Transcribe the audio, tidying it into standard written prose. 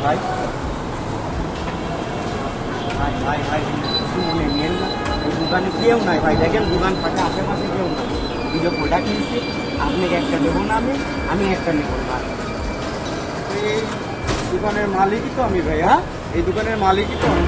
ভাই ভাই ভাই ভাই কিছু মনে নিয়েন না, এই দোকানে কেউ নাই ভাই, দেখেন দোকান ফাঁকা, আশেপাশে কেউ নাই। দুটো প্রোডাক্ট নিয়েছি, আপনাকে একটা দেবো না, আমি একটা নেব না। এই দোকানের মালিকই তো আমি ভাই, হ্যাঁ এই দোকানের মালিকই তো আমি।